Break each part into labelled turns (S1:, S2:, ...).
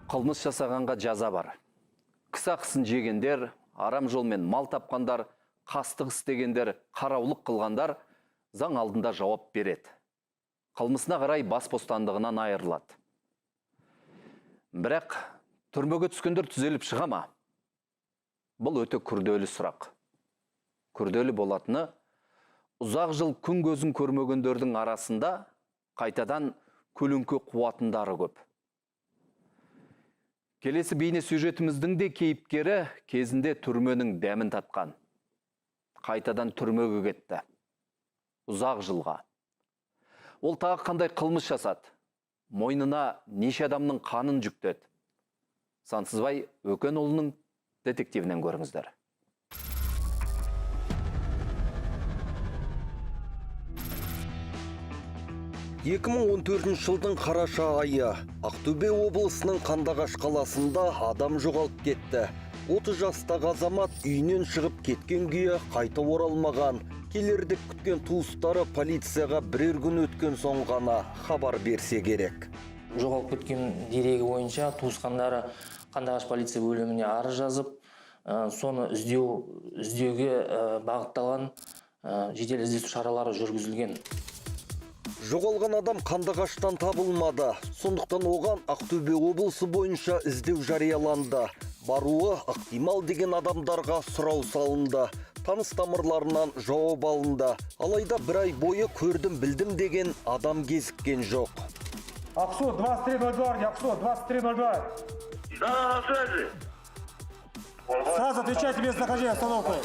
S1: Қылмыс жасағанға жаза бар. Кісі ақысын жегендер, арам жолмен мал тапқандар, қастық істегендер, қараулық қылғандар заң алдында жауап береді. Қылмысына қарай бас бостандығынан айырылады. Бірақ түрмеге түскендер түзеліп шыға ма? Бұл өте күрделі сұрақ. Күрделі болатыны, ұзақ жыл күн көзін көрмегендердің арасында қайтадан көлеңке қуатындары көп. Келесі бейне сюжетіміздің де кейіпкері кезінде түрменің дәмін татқан. Қайтадан түрмеге кетті. Ұзақ жылға. Ол тағы қандай қылмыс жасады? Мойнына неше адамның қанын жүктеді? Сансызбай Өкенұлының детективінен көріңіздер.
S2: 2014 жылдың қараша айы Ақтөбе облысының Қандағаш қаласында адам жоғалып кетті. 30 жастағы азамат үйінен шығып кеткен күйі қайта оралмаған. Келердік күткен туыстары полицияға бірер күн өткен соң ғана хабар берсе керек.
S3: Жоғалып кеткен дерегі бойынша туысқандары Қандағаш полиция бөліміне арыз жазып, соны іздеуге бағытталған жедел іздестіру шаралары жүргізілген.
S2: Жоғалған адам Қандағаштан табылмады. Сондықтан оған Ақтөбе облысы бойынша іздеу жарияланды. Баруы ықтимал деген адамдарға сұрау салынды. Таныс тамырларынан жауап алынды. Алайда бір ай бойы көрдім білдім деген адам кезіккен жоқ.
S4: Аксу 2302, Аксу 2302.
S5: Да, на связи.
S4: Сразу отвечайте без нахождения остановкой.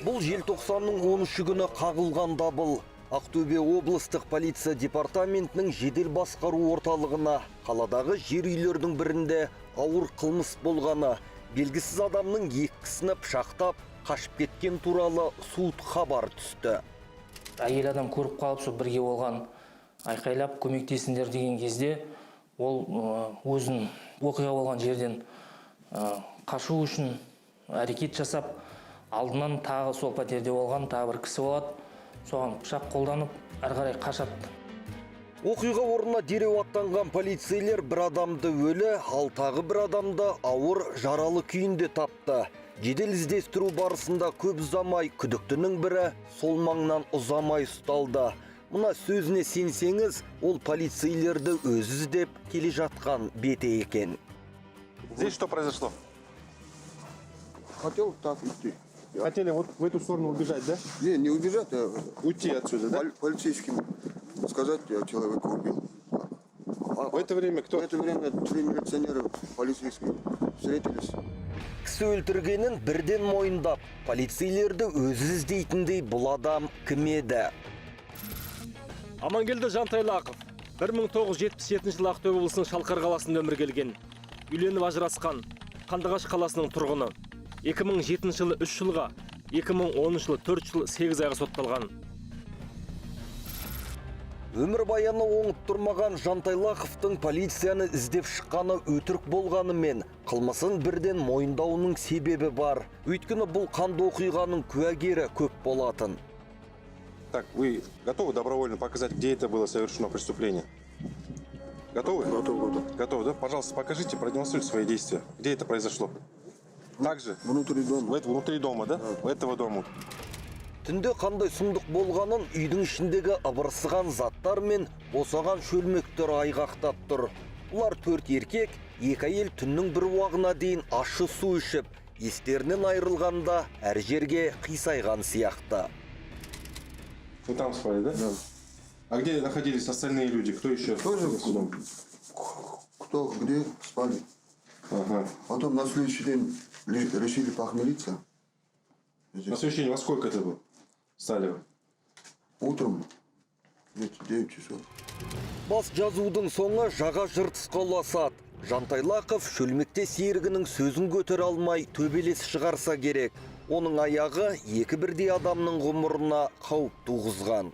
S2: Бұл желтоқсанның 13 күні қағылған дабыл. Ақтөбе облыстық полиция департаментінің жедел басқару орталығына қаладағы жер үйлердің бірінде ауыр қылмыс болғаны, белгісіз адамның екісіні пышақтап қашып кеткен туралы суыт хабар түсті.
S3: Әйел адам көріп қалып, сол бірге болған айқайлап көмектесіңдер деген кезде ол өзін оқиға болған жерден қашу үшін әрекет жасап, алдынан тағы сол пәтерде болған тағы бір кісі болады. Соған пышақ қолданып, әрі қарай қашады.
S2: Оқиға орнына дереу аттанған полицейлер бір адамды өлі, ал тағы бір адамды ауыр жаралы күйінде тапты. Жедел іздестіру барысында көп ұзамай күдіктінің бірі сол маңнан ұзамай ұсталды. Мұна сөзіне сенсеңіз, ол полицейлерді өзі іздеп келе жатқан беті екен.
S6: Здесь что произошло?
S7: Хотел так идти.
S6: Хотели вот в эту сторону убежать, да?
S7: Не убежать, а
S6: Уйти отсюда, да?
S7: полицейским сказать, я человека убил.
S6: В это время кто?
S7: В это время 3 милиционера полицейские встретились.
S2: Кісі өлтіргенін бірден мойындап, полицейлерді өзі іздейтіндей бұл адам кім еді?
S8: Амангелді Жантайлақов 1977 жылы Ақтөбе облысының Шалқар қаласында өмір келген. Үйленіп ажырасқан, Қандағаш қаласының тұрғыны. 2007 жылы 3 жылға, 2010 жылы 4 жыл 8 айға сотталған.
S2: Өмір баяны оңып тұрмаған Жантайлақовтың полицияны іздеп шыққаны өтірік болғанымен, қылмысын бірден мойындауының себебі бар. Өйткені бұл қанды оқиғаның куәгері көп болатын.
S6: Так, вы готовы добровольно показать, где это было совершено преступление? Готовы?
S7: Готовы.
S6: Готовы, да? Пожалуйста, покажите, продемонстрируйте свои действия. Где это произошло? Также?
S7: Внутри дома.
S6: Внутри дома, да? У этого дома.
S2: Түнде қандай сұмдық болғанын үйдің ішіндегі ыбырсыған заттар мен босаған шөлмектер айғақтап тұр. Бұлар 4 еркек, 2 әйел түннің бір уағына дейін ащы су ішіп, естерінен айырылғанда әр жерге қисайған сияқты.
S6: Вы там спали, да?
S7: Да.
S6: А где находились остальные люди? Кто еще?
S7: Тоже кто где спали.
S6: Ага.
S7: Потом на следующий день решили похмелиться.
S6: На следующий день во сколько это было? Стали вы?
S7: Утром, где-то 9 часов.
S2: Бас жазудың соңы жаға жыртысқа ұласады. Жантайлақов шөлмекте серігінің сөзін көтер алмай төбелес шығарса керек. Оның аяғы екі бірдей адамның ғұмырына қауіп туғызған.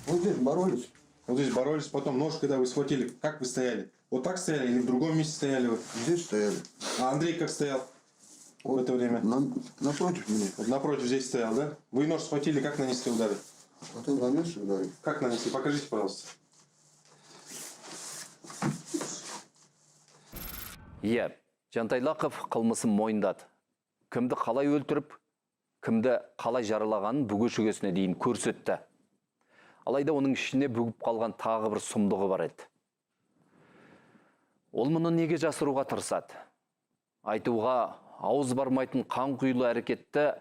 S7: Вот здесь боролись.
S6: Вот здесь боролись, потом нож, когда вы схватили, как вы стояли? Вот так стояли или в другом месте стояли вы?
S7: Здесь стояли.
S6: А Андрей как стоял в это время?
S7: Напротив меня.
S6: Вот напротив здесь стоял, да? Вы нож схватили, как нанесли удары?
S7: Потом на месте ударили.
S6: Как нанесли? Покажите, пожалуйста.
S1: Иә, Жантайлақов қылмысын мойындады. Кімді қалай өлтіріп, кімді қалай жаралағанын бүге-шүгесіне дейін көрсетті. Алайда оның ішіне бүгіп қалған тағы бір сұмдығы бар еді. Ол мұны неге жасыруға тырысады? Айтуға ауыз бармайтын қанқұйлы әрекетті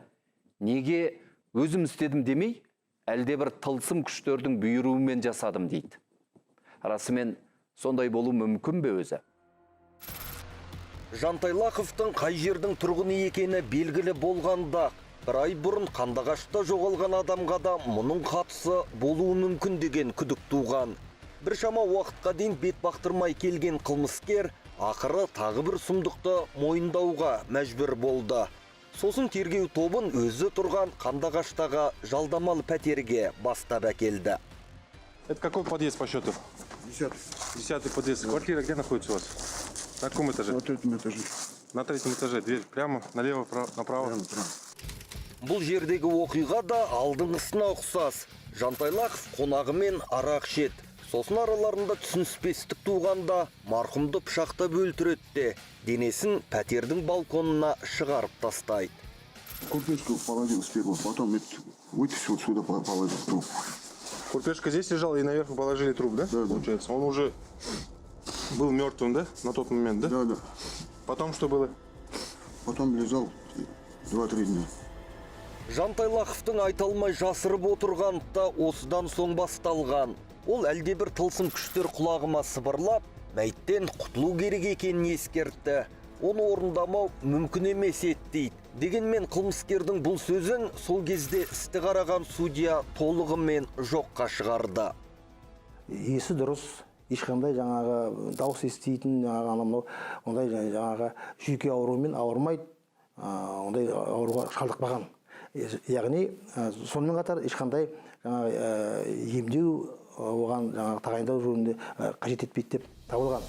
S1: неге өзім істедім демей, әлде бір тылсым күштердің бұйыруымен жасадым дейді. Расымен сондай болу мүмкін бе өзі?
S2: Жантайлақовтың қай жердің тұрғыны екені белгілі болғанда, бір ай бұрын Қандыағашта жоғалған адамға да мұның қатысы болуы мүмкін деген күдік туған. Біршама уақытқа дейін бет бақтырмай келген қылмыскер ақыры тағы бір сұмдықты мойындауға мәжбүр болды. Сосын тергеу тобын өзі тұрған Қандыағаштағы жалдамалы пәтерге бастап әкелді.
S6: Это какой подъезд по счету?
S7: 10-й.
S6: 10-й подъезд. Квартира где находится у вас? На каком этаже?
S7: На 3-м этаже.
S6: На 3-м этаже. Дверь прямо, налево, направо?
S7: Прямо, прямо.
S2: Бұл жердегі оқиға да алдыңғысына ұқсас. Жантайлақов қонағымен арақ ішеді. Сосын араларында түсініспестік туғанда марқұмды пышақтап өлтіреді. Денесін пәтердің балконына шығарып тастайды.
S7: Курточку положил сперва, потом вытащил сюда, положил труп.
S6: Куртежка здесь лежала и наверх положили труп, да?
S7: Да, да.
S6: Получается. Он уже был мертвым, да? На тот момент, да?
S7: Да, да.
S6: Потом что было?
S7: Потом лежал 2-3 дня.
S2: Жантайлақовтың айта алмай жасырып отырған да осыдан соң басталған. Ол әлде бір тылсым күштер құлағыма сыбырлап, мәйттен құтылу керек екенін ескертті. Оны орындамау мүмкін емес еді дейді. Дегенмен қылмыскердің бұл сөзін сол кезде істі қараған судья толығымен жоққа шығарды.
S4: Есі дұрыс, ешқандай жаңағы дауыс еститін жаңағы анамнау, ондай жаңағы жүйке ауруымен ауырмайды, ондай ауруға шалдықпаған. Яғни сонымен қатар ешқандай жаңағы емдеу оған жаңағы тағайындау жөнінде қажет етпейді деп табылған.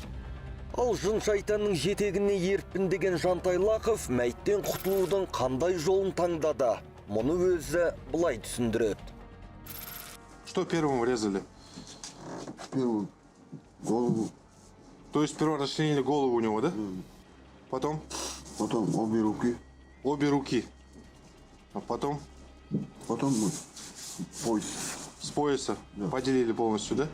S2: Ал жын шайтанның жетегіне еріппіндеген Жантайлақов мәйттен құтылудың қандай жолын таңдады? Мұны өзі былай түсіндіреді.
S6: Что первым врезали?
S7: Первую голову,
S6: То есть сперва расчленили голову у него, да? Потом?
S7: потом обе руки,
S6: Обе руки. А потом
S7: потом пояс.
S6: с пояса поделили полностью, да?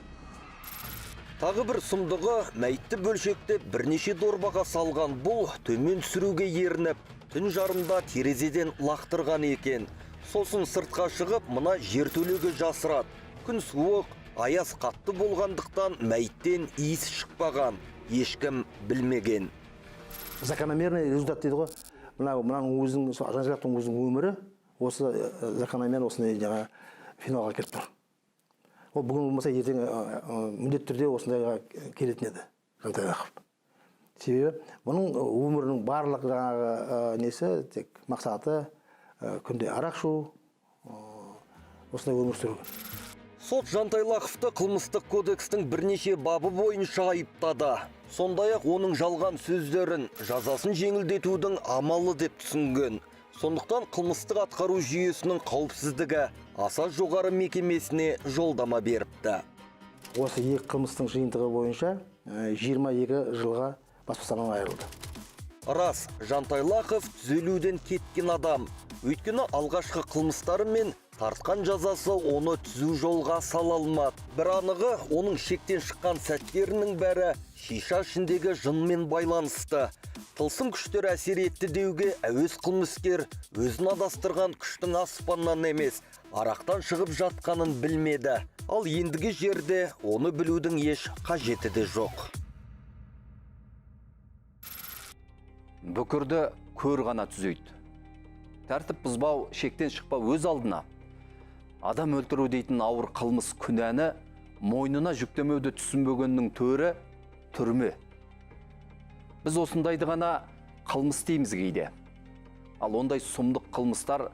S2: Тағы бір сұмдығы мәйітті бөлшекте бірнеше дорбаға салған бұл төмен түсіруге ерініп, түн жарымда терезеден лақтырған екен. Сосын сыртқа шығып, мұна жертөлеге жасырады. Күн суық, аяз қатты болғандықтан мәйіттен иіс шықпаған, ешкім білмеген.
S4: Закономерный результат дейді ғой. Мынаның өзінің, Жантайлақтың өзінің өмірі осы закономерно осындай жаңа финалға келіп тұр. Ол бүгін болмаса ертең міндетті түрде осындайға келетін еді Жантайлақов. Себебі бұның өмірінің барлық жаңағы несі, тек мақсаты күнде арақ ішу, осындай өмір сүру.
S2: Сот Жантайлақовты қылмыстық кодекстің бірнеше бабы бойынша айыптады. Сондай-ақ оның жалған сөздерін жазасын жеңілдетудің амалы деп түсінген. Сондықтан қылмыстық атқару жүйесінің қауіпсіздігі аса жоғары мекемесіне жолдама беріпті.
S4: Осы екі қылмыстың жиынтығы бойынша 22 жылға бас бостандығынан айырылды.
S2: Рас, Жантайлақов түзелуден кеткен адам. Өйткені алғашқы қылмыстары мен тартқан жазасы оны түзу жолға сала алмады. Бір анығы, оның шектен шыққан сәттерінің бәрі шиша ішіндегі жынмен байланысты. Тылсым күштер әсер етті деуге әуес қылмыскер өзін адастырған күштің аспаннан емес, арақтан шығып жатқанын білмеді. Ал ендігі жерде оны білудің еш қажеті де жоқ.
S1: Бүкірді көр ғана түзейді. Тәртіп бұзбау, шектен шықпау өз алдына. Адам өлтіру дейтін ауыр қылмыс күнәні мойнына жүктемеуді түсінбегеннің төрі түрме. Біз осындайды ғана қылмыс дейміз кейде. Ал ондай сұмдық қылмыстар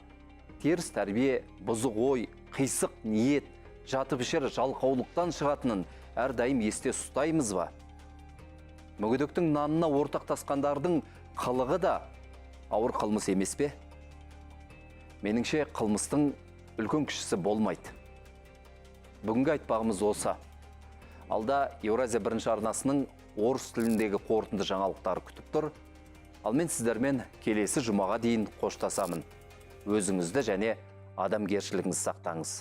S1: теріс тәрбие, бұзық ой, қисық ниет, жатып ішер жалқаулықтан шығатынын әрдайым есте ұстаймыз ба? Мүгедектің нанына ортақтасқандардың қылығы да ауыр қылмыс емес пе? Меніңше қылмыстың үлкен кішісі болмайды. Бүгінгі айтпағымыз осы. Алда Еуразия бірінші арнасының орыс тіліндегі қорытынды жаңалықтары күтіп тұр. Ал мен сіздермен келесі жұмаға дейін қоштасамын. Өзіңізді және адамгершілігіңізді сақтаңыз.